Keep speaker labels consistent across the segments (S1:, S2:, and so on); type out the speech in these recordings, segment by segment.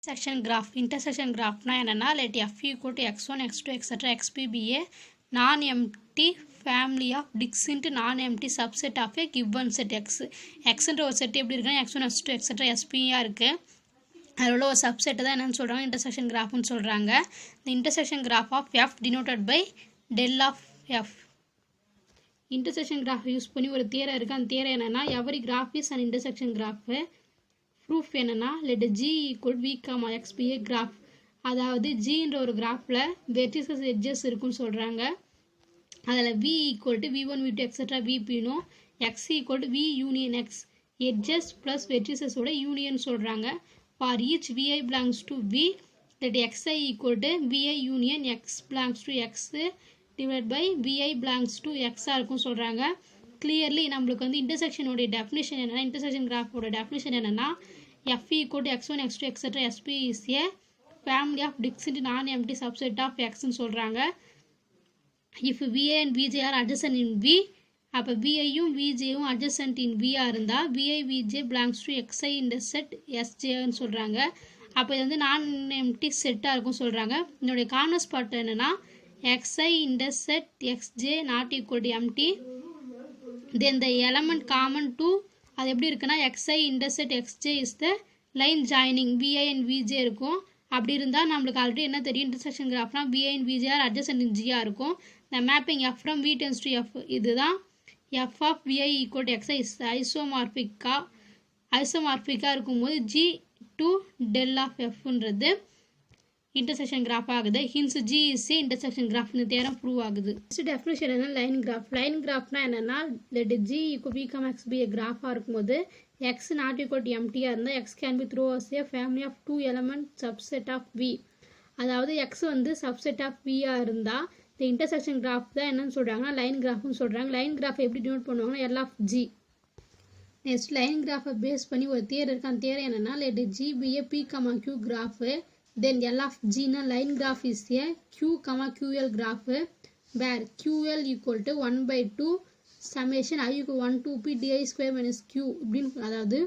S1: Intersection graph. Intersection graph na enna let f equal to x1 x2 etc xp be a non-empty family of distinct non-empty subset of a given set x. X என்ற ஒரு set எப்படி இருக்குன்னா x1 x2 etc sp இருக்கு. அதோட ஒரு subset தான் என்னன்னு சொல்றாங்க இன்டர்செக்ஷன் கிராஃப்னு சொல்றாங்க. The intersection graph of f denoted by del of f. Intersection graph use பண்ணி ஒரு தியரம் இருக்கு. அந்த தியரம் என்னன்னா every graph is an intersection graph. Proof என்னன்னா let g equal v, x be a graph. அதாவது g என்ற ஒரு கிராஃப்ல vertices edges இருக்குன்னு சொல்றாங்க. அதில் v equal to v1 v2 etc vp னும் x equal to v union x edges plus vertices ஓட union சொல்றாங்க. For each vi belongs to v let xi equal to vi union x belongs to x divided by vi belongs to x இருக்கும் சொல்றாங்க. Clearly நம்மளுக்கு வந்து intersection ஓட definition என்னன்னா intersection graph ஓட definition என்னன்னா f equal to x1 x2 etc sp is a family of distinct non-empty subset of x ன்னு சொல்றாங்க. If vi and vj are adjacent in v அப்ப vi யும் vj யும் adjacent in v இருந்தா vi vj belongs to xi in the set sj ன்னு சொல்றாங்க. அப்ப இது வந்து non-empty செட்டா இருக்கும் சொல்றாங்க. இதோட கார்னர் பார்ட் என்னன்னா xi in the set xj not equal to empty. Then the element common to அது எப்படி இருக்குன்னா xi intersect xj is the line joining vi and vj இருக்கும். அப்படி இருந்தா நமக்கு ஆல்ரெடி என்ன தெரியும் intersection graphனா vi and vj are adjacent in g இருக்கும். The mapping f from v tends to f இதுதான் f of vi equal to xi is isomorphic இருக்கும்போது g to del of f ன்றது intersection graph ஆகுது. Hence G is a intersection graph இந்த theorem prove ஆகுது. Next definition என்ன line graph. Line graphனா என்னன்னா let G equal v, x be a graph இருக்கும்போது x not equal to empty இருந்தா x can be thrown as a family of two element subset of v. அதாவது x வந்து subset of v இருந்தா the intersection graph தான் என்னன்னு சொல்றாங்கன்னா line graphனு சொல்றாங்க. line graph எப்படி denote பண்ணுவாங்கன்னா L of G. Next line graph base பண்ணி ஒரு தியரம் இருக்கு. அந்த தியரம் என்னன்னா let G be a p, q graph. Then L of G na line graph is a q, ql graph where ql equal to 1 by 2 summation I equal 1 to p di square minus q இப்படின்னு அதாவது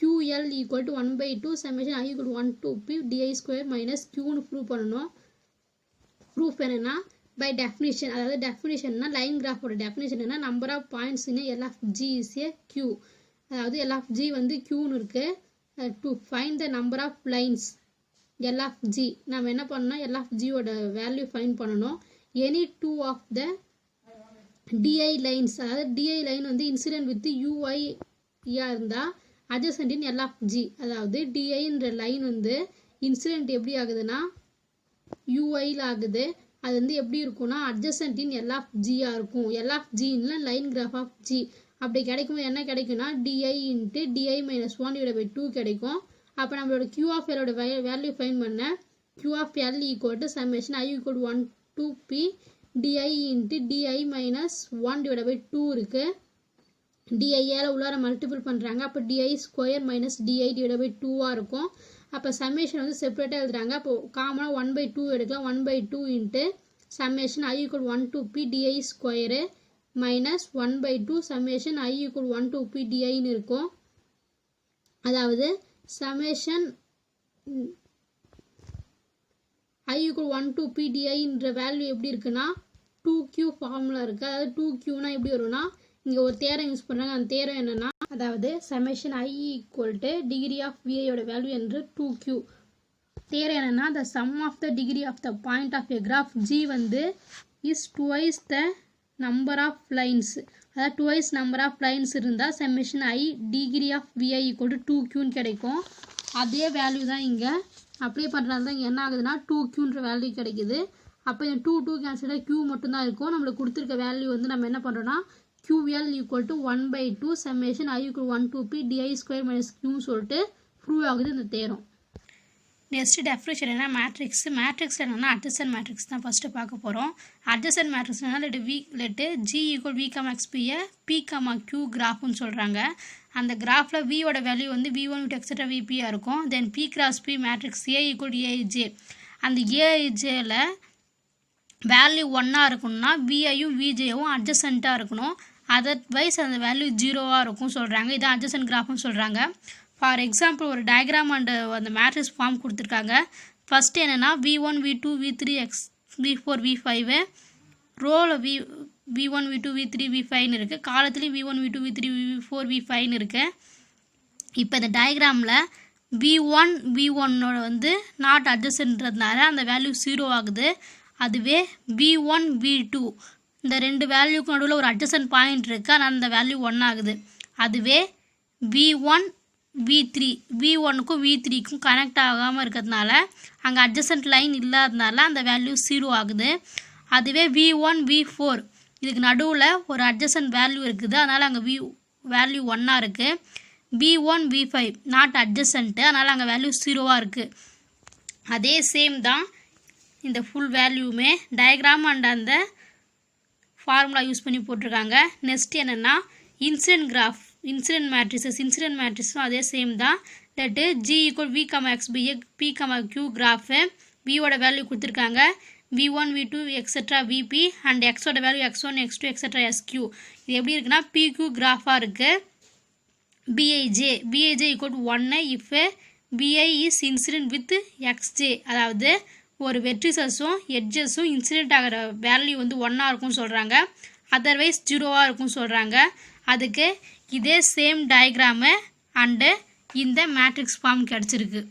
S1: ql equal to 1 by 2 summation I equal to 1 to p di square minus q னு prove பண்ணணும். Proof என்னன்னா by definition அதாவது definitionனா line graph ஓட definition என்ன number of points in L of G is a q. அதாவது L of G வந்து q னு இருக்கு. To find the number of lines L of G நாம என்ன பண்ணனும் L of G ஓட வேல்யூ ஃபைண்ட் பண்ணனும். any two of the di lines அதாவது di line வந்து incident with ui யா இருந்தா adjacent in L of G அதாவது di என்ற லைன் வந்து incident எப்படி ஆகுதுன்னா ui ல ஆகுது. அது வந்து எப்படி இருக்கும்னா adjacent in L of G ஆ இருக்கும். L of G ன்னா line graph of G அப்படி கிடைக்கும்போது என்ன கிடைக்கும்னா di into di minus 1 divided by 2 கிடைக்கும். அப்ப நம்மளோட q of l ஓட வேல்யூ ஃபைண்ட் பண்ண q of l equal to summation I equal to 1 to p di into di minus 1 divided by 2 இருக்கு. di ல உள்ளார மல்டிபிள் பண்றாங்க. அப்ப di square minus di divided by 2 ஆ இருக்கும். அப்ப சம்மேஷன் வந்து செப்பரேட்டா எழுதுறாங்க. அப்ப காமனா 1 by 2 எடுக்கலாம். 1 by 2 into summation I equal to 1 to p di square minus 1 by 2 summation I equal to 1 to p di ன்னு இருக்கும். அதாவது summation I equal 1 to p di என்ற வேல்யூ எப்படி இருக்குன்னா 2q ஃபார்முலா இருக்கு. அதாவது 2q னா எப்படி வரும்னா இங்க ஒரு தேரம் யூஸ் பண்றாங்க. அந்த தேரம் என்னன்னா அதாவது summation I equal to degree of vi ஓட வேல்யூ என்று 2q. தேரம் என்னன்னா the sum of the degree of the point of a graph G வந்து is twice the number of lines. அதாவது twice number of lines இருந்தா summation I degree of vi equal to 2q ன்னு கிடைக்கும். அதே value தான் இங்க apply பண்றதால தான் என்ன ஆகுதுன்னா 2q ன்ற வேல்யூ கிடைக்குது. அப்ப இந்த 2 கேன்சல் q மட்டும் தான் இருக்கும். நமக்கு கொடுத்திருக்க வேல்யூ வந்து நம்ம என்ன பண்றோம்னா ql equal to 1 by 2 summation I equal to 1 to p di square minus q சொல்லிட்டு ப்ரூவ் ஆகுது இந்த தேரம். நெக்ஸ்ட் டெஃபினிஷன் என்ன மேட்ரிக்ஸ். மேட்ரிக்ஸ் என்னன்னா அட்ஜசன்ட் மேட்ரிக்ஸ் தான் ஃபர்ஸ்ட் பார்க்க போறோம். அட்ஜசன்ட் மேட்ரிக்ஸ்னா let g equal v, x be a p, q கிராஃப்னு சொல்றாங்க. அந்த கிராஃப்ல v ஓட வேல்யூ வந்து v1 v2 etc vp ஆ இருக்கும். தென் p cross p matrix a equal to aij. அந்த aij ல வேல்யூ 1 ஆ இருக்கணும்னா vi யும் vj யும் அட்ஜசன்ட்டா இருக்கணும். அதர்வைஸ் அந்த வேல்யூ 0 ஆ இருக்கும் சொல்றாங்க. இது அட்ஜசன்ட் கிராஃப்னு சொல்றாங்க. ஃபார் எக்ஸாம்பிள் ஒரு டயக்ராம் அண்ட் அந்த மேட்ரிக்ஸ் ஃபார்ம் கொடுத்துருக்காங்க. ஃபஸ்ட்டு என்னென்னா V1 V2 V3 V4 V5 ரோவில் V1 V2 V3 V5ன்னு இருக்குது. காலத்துலேயும் V1 V2 V3 V4 V5ன்னு இருக்குது. இப்போ இந்த டயக்ராமில் V1 V1ஓட வந்து நாட் அட்ஜஸ்ட்ன்றதுனால அந்த வேல்யூ 0 ஆகுது. அதுவே V1 V2 இந்த ரெண்டு வேல்யூக்கு நடுவில் ஒரு அட்ஜஸ்ட் பாயிண்ட் இருக்குது, ஆனால் அந்த வேல்யூ 1 ஆகுது. அதுவே V1 V3 V1க்கும் V3க்கும் கனெக்ட் ஆகாமல் இருக்கிறதுனால அங்கே அட்ஜஸ்ட் லைன் இல்லாததுனால அந்த வேல்யூ 0 ஆகுது. அதுவே V1 V4 இதுக்கு நடுவில் ஒரு அட்ஜஸ்ட் வேல்யூ இருக்குது, அதனால் அங்கே வேல்யூ 1 இருக்குது. V1 V5 நாட் அட்ஜஸ்டன்ட்டு, அதனால் அங்கே வேல்யூ 0 இருக்குது. அதே சேம் தான் இந்த ஃபுல் வேல்யூமே டயக்ராம் அண்ட் அந்த ஃபார்முலா யூஸ் பண்ணி போட்டிருக்காங்க. நெக்ஸ்ட் என்னென்னா இன்சிடென்ட் கிராஃப், இன்சிடென்ட் மேட்ரிக்ஸும் அதே சேம் தான். தட்டு G = V, X by P, Q graph Vயோட வேல்யூ கொடுத்துருக்காங்க. V1 V2 etcetera VP and Xோட value X1 X2 etcetera SQ. இது எப்படி இருக்குன்னா PQ கிராஃபாக இருக்குது. Bij = 1 if BI is incident with XJ, அதாவது ஒரு வெர்டிசஸும் எட்ஜஸும் இன்சிடென்ட் ஆகிற வேல்யூ வந்து 1 இருக்கும்னு சொல்கிறாங்க, அதர்வைஸ் 0 இருக்கும்னு சொல்கிறாங்க. அதுக்கு இதே சேம் டயக்ராமு அண்டு இந்த மேட்ரிக்ஸ் ஃபார்ம் கிடச்சிருக்கு.